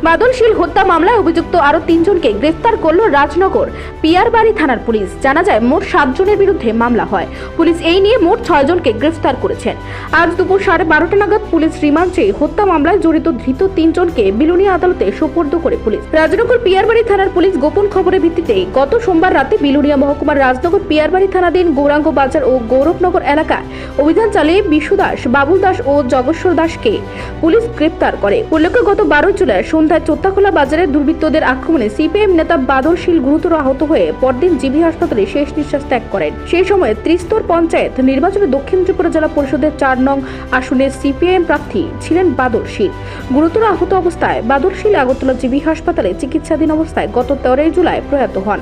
বাদলশীল হত্যা মামলায় অভিযুক্ত আরো 3 জনকে গ্রেফতার করল রাজনগর পিয়ারবাড়ি থানার পুলিশ। জানা যায় মোট 7 জনের বিরুদ্ধে মামলা হয়। পুলিশ এই নিয়ে মোট 6 জনকে গ্রেফতার করেছেন। আজ দুপুর 12:30টা নাগাদ পুলিশ রিমান্ড চেয়ে হত্যা মামলায় জড়িত ধৃত 3 জনকে বিলুনিয়া আদালতে সোপর্দ করে পুলিশ। রাজনগর পিয়ারবাড়ি থানার পুলিশ গোপন খবরের ভিত্তিতে গত সোমবার রাতে বিলুনিয়া মহকুমার রাজনগর পিয়ারবাড়ি থানাধীন গৌরাঙ্গ বাজার ও গৌরবনগর এলাকায় অভিযান চালিয়ে বিশু দাস, বাবুল দাস ও জগেশ্বর দাসকে পুলিশ গ্রেফতার করে। উল্লেখ্য, গত 12 জুলাই সন্ধ্যায় চোত্তাখোলা বাজারে দুর্বৃত্তদের আক্রমণে সিপিএম নেতা বাদলশীল গুরুতর আহত হয়ে পরদিন জিবি হাসপাতালে শেষ নিঃশ্বাস ত্যাগ করেন। সেই সময় ত্রিস্তর পঞ্চায়েত নির্বাচনে দক্ষিণ ত্রিপুরা জেলা পরিষদের 4 নং আসনের সিপিএম প্রার্থী ছিলেন বাদলশীল। গুরুতর আহত অবস্থায় বাদলশীল আগরতলা জিবি হাসপাতালে চিকিৎসাধীন অবস্থায় গত 13 জুলাই প্রয়াত হন।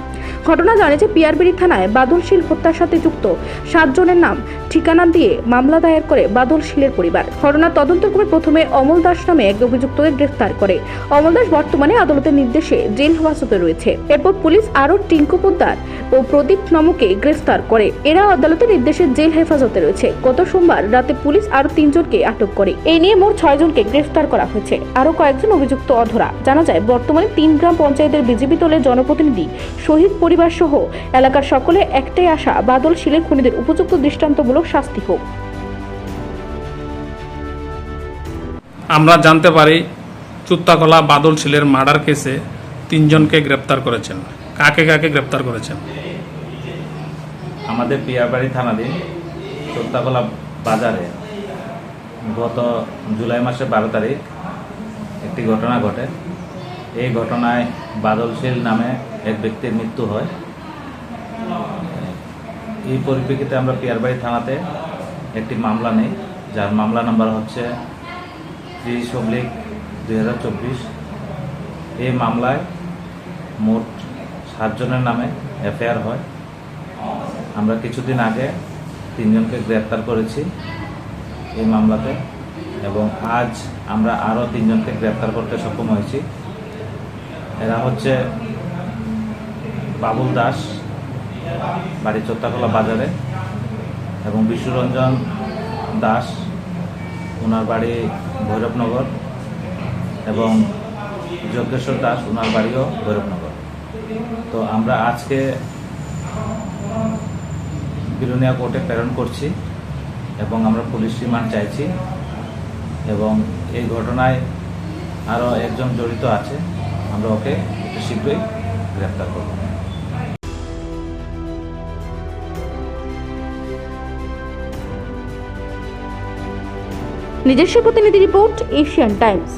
ঘটনা জানিয়েছে পিয়ারবাড়ি থানায় বাদলশীল হত্যার সাথে যুক্ত 7 জনের নাম ঠিকানা দিয়ে মামলা দায়ের করে বাদলশীলের পরিবার। ঘটনার তদন্তক্রমে প্রথমে অমল দাস নামে এক অভিযুক্তকে গ্রেফতার করে। অমল দাস বর্তমানে আদালতের নির্দেশে জেল হেফাজতে রয়েছে। এরপর পুলিশ আরো টিঙ্কু পোদ্দার ও প্রদীপ নমকে গ্রেফতার করে। এরা আদালতের নির্দেশে জেল হেফাজতে রয়েছে। গত সোমবার রাতে পুলিশ আরো 3 জনকে আটক করে। এই নিয়ে মোট 6 জনকে গ্রেফতার করা হয়েছে। আরো কয়েকজন অভিযুক্ত অধরা। জানা যায় বর্তমানে 3 গ্রাম পঞ্চায়েতের বিজেপি দলের জনপ্রতিনিধি, শহীদ পরিবার সহ এলাকার সকলে একটাই আশা বাদলশীলের খুনিদের উপযুক্ত দৃষ্টান্তমূলক শাস্তি হোক। আমরা জানতে পারি চোত্তাখোলা বাদলশীলের মার্ডার কেসে 3 জনকে গ্রেপ্তার করেছেন। কাকে কাকে গ্রেপ্তার করেছেন? আমাদের পিয়ারবাড়ি থানাধীন চোত্তাখোলা বাজারে গত জুলাই মাসের 12 তারিখ একটি ঘটনা ঘটে। এই ঘটনায় বাদলশীল নামে এক ব্যক্তির মৃত্যু হয়। এই পরিপ্রেক্ষিতে আমরা পিয়ারবাড়ি থানাতে একটি মামলা নেই, যার মামলা নাম্বার হচ্ছে 30/2024। এই মামলায় মোট 7 জনের নামে এফআইআর হয়। আমরা কিছুদিন আগে 3 জনকে গ্রেপ্তার করেছি এই মামলাতে, এবং আজ আমরা আরও 3 জনকে গ্রেপ্তার করতে সক্ষম হয়েছি। এরা হচ্ছে বাবুল দাস, বাড়ি চোত্তাখোলা বাজারে, এবং বিশ্বরঞ্জন দাস, ওনার বাড়ি ভৈরবনগর, এবং যজ্ঞেশ্বর দাস, ওনার বাড়িও ভৈরবনগর। তো আমরা আজকে বিলুনিয়া কোর্টে প্রেরণ করছি এবং আমরা পুলিশ রিমান্ড চাইছি, এবং এই ঘটনায় আরও একজন জড়িত আছে। আমরা ওকে একটু শীঘ্রই গ্রেপ্তার করব। নিজস্ব প্রতিনিধি রিপোর্ট, এশিয়ান টাইমস।